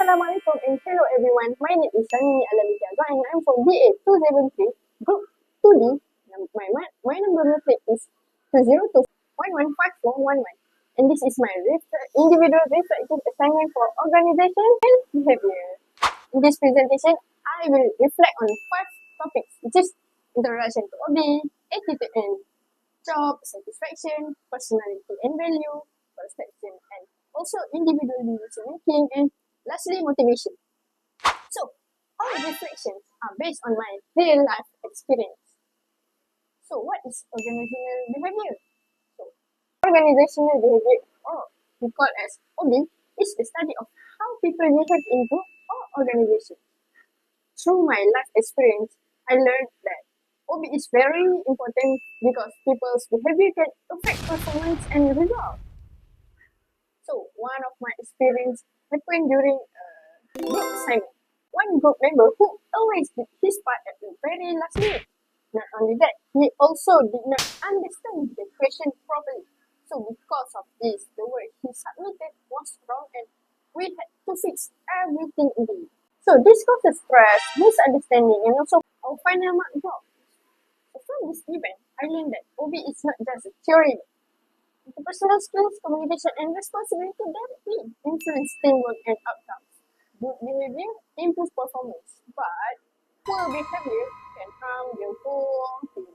Assalamualaikum and hello everyone. My name is Alyaa and I'm from BA 273 Group 2D. My number plate is 202115411 and this is my individual reflective assignment for organization and behavior. In this presentation, I will reflect on 5 topics, which is introduction to OB, attitude and job satisfaction, personality and value, perception and also individual decision making, and lastly motivation. So all reflections are based on my real life experience. So what is organizational behavior? So organizational behavior, or we call as OB, is the study of how people behave in group or organization. Through my life experience, I learned that OB is very important because people's behavior can affect performance and results. So one of my experience happened during a group assignment. One group member who always did his part at the very last minute. Not only that, he also did not understand the question properly. So because of this, the work he submitted was wrong and we had to fix everything again. So this causes stress, misunderstanding, and also our final mark drop. So from this event, I learned that OB is not just a theory. The personal skills, communication, and responsibility directly influence teamwork and outcomes. Good behavior improves performance, but poor behavior can harm the whole team.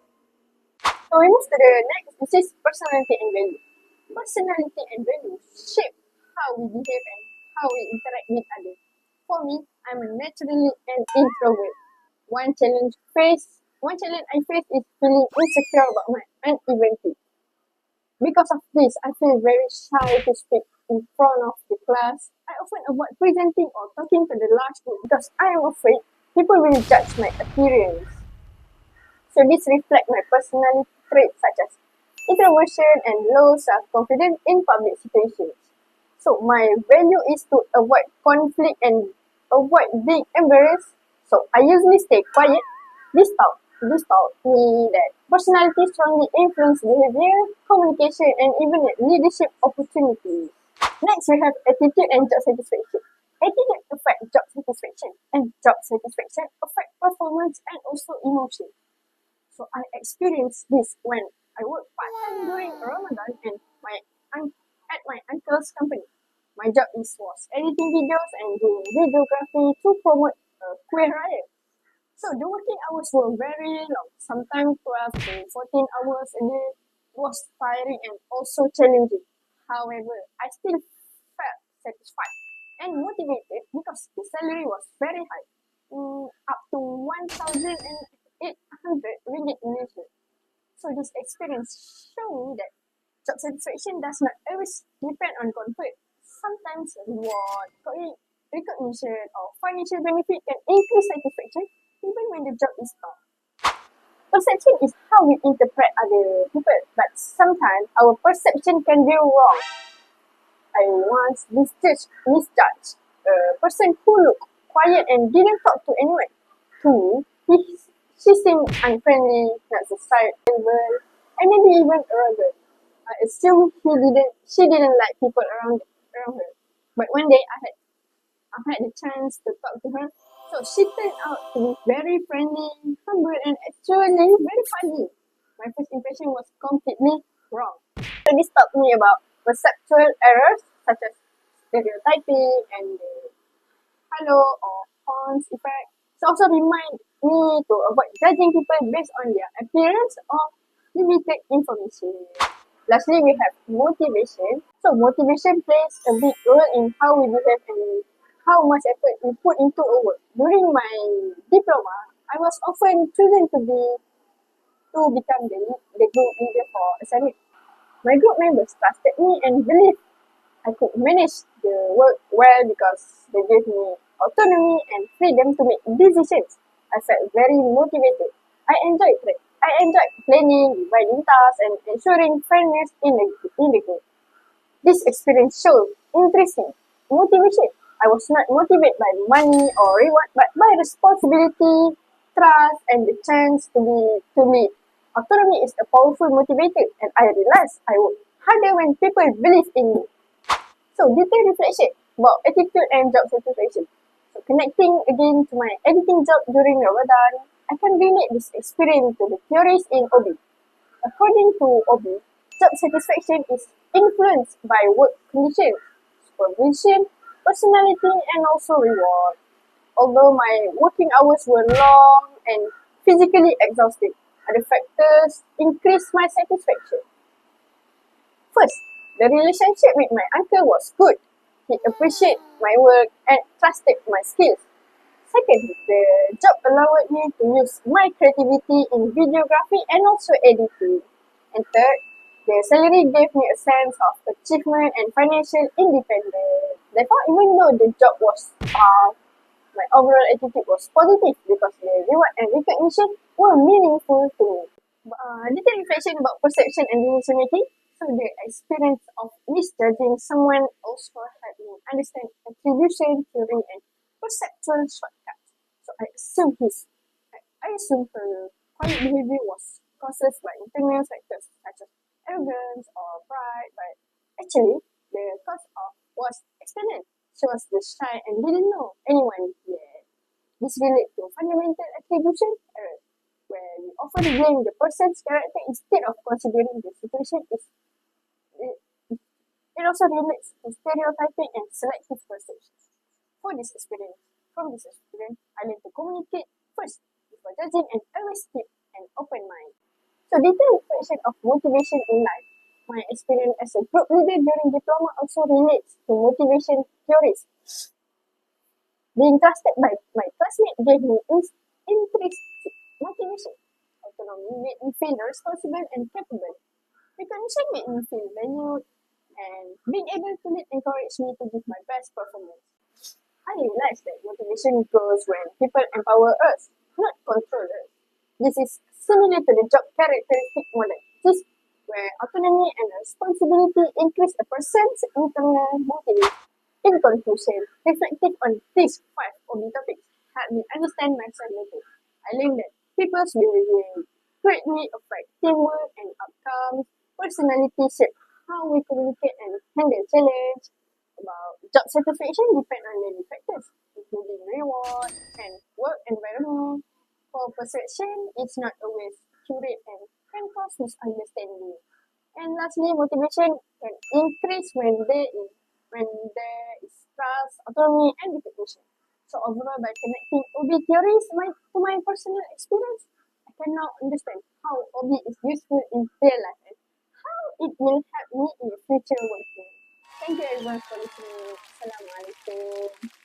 So we move to the next, which is personality and value. Personality and value shape how we behave and how we interact with others. For me, I'm naturally an introvert. One challenge I face is feeling insecure about my uneven. Because of this, I feel very shy to speak in front of the class. I often avoid presenting or talking to the large group because I am afraid people will judge my appearance. So this reflects my personality traits such as introversion and low self-confidence in public situations. So my value is to avoid conflict and avoid being embarrassed. So I usually stay quiet. This taught me that personality strongly influences behavior, communication, and even leadership opportunities. Next, we have attitude and job satisfaction. Attitude affects job satisfaction, and job satisfaction affects performance and also emotion. So I experienced this when I worked part-time during Ramadan and at my uncle's company. My job was editing videos and doing videography to promote Kueh Raya. So the working hours were very long, sometimes 12 to 14 hours a day. It was tiring and also challenging. However, I still felt satisfied and motivated because the salary was very high, up to 1,800 ringgit Malaysia. So this experience showed me that job satisfaction does not always depend on comfort. Sometimes reward, recognition, or financial benefit can increase satisfaction even when the job is tough. Perception is how we interpret other people, but sometimes our perception can be wrong. I once misjudged a person who looked quiet and didn't talk to anyone. To me, she seemed unfriendly, not sociable, and maybe even arrogant. I assumed she didn't like people around her. But one day I had the chance to talk to her. So she turned out to be very friendly, humble, and actually very funny. My first impression was completely wrong. So this taught me about perceptual errors such as stereotyping and the halo or horns effect. It also remind me to avoid judging people based on their appearance or limited information. Lastly, we have motivation. So motivation plays a big role in how we behave and how much effort we put into our work. During my diploma, I was often chosen to become the group leader for assignment. My group members trusted me and believed I could manage the work well because they gave me autonomy and freedom to make decisions. I felt very motivated. I enjoyed planning, dividing tasks, and ensuring fairness in the group. This experience showed interesting motivation. I was not motivated by money or reward, but by responsibility, trust, and the chance to lead. Autonomy is a powerful motivator, and I realized I work harder when people believe in me. So, detailed reflection. about attitude and job satisfaction. So connecting again to my editing job during Ramadan, I can relate this experience to the theories in OB. According to OB, job satisfaction is influenced by work conditions, supervision, personality, and also reward. Although my working hours were long and physically exhausting, other factors increased my satisfaction. First, the relationship with my uncle was good. He appreciated my work and trusted my skills. Second, the job allowed me to use my creativity in videography and also editing. And third, the salary gave me a sense of achievement and financial independence. Therefore, even though the job was tough, my overall attitude was positive because the reward and recognition were meaningful to me. Little reflection about perception and decision making. So the experience of misjudging someone also helped me understand attribution theory and perceptual shortcuts. So I assumed her quiet behavior was caused by internal factors such as arrogance or pride, but actually the cause of was external. She was just shy and didn't know anyone yet. This relates to fundamental attribution error, where we often blame the person's character instead of considering the situation is it, it also relates to stereotyping and selective perceptions. From this experience, I learned to communicate first before judging and always keep an open mind. So detailed reflection of motivation in life. My experience as a group leader during diploma also relates to motivation theories. Being trusted by my classmates gave me intrinsic motivation. Autonomy made me feel responsible and capable. Recognition made me feel valued, and being able to lead encouraged me to give my best performance. I realized that motivation grows when people empower us, not control us. This is similar to the job characteristic model, this where autonomy and responsibility increase a person's internal motivation. In conclusion, reflecting on these 5 OB topics helped me understand myself better. I learned that people's behavior greatly affect teamwork and outcomes. Personality shape how we communicate and handle challenge. About job satisfaction depend on many factors, including reward and work environment. For perception, it's not always accurate and can cause misunderstanding. And lastly, motivation can increase when there is trust, autonomy, and recognition. So overall, by connecting OB theories to my personal experience, I can now understand how OB is useful in real life and how it will help me in the future working. Thank you everyone for listening. Assalamualaikum.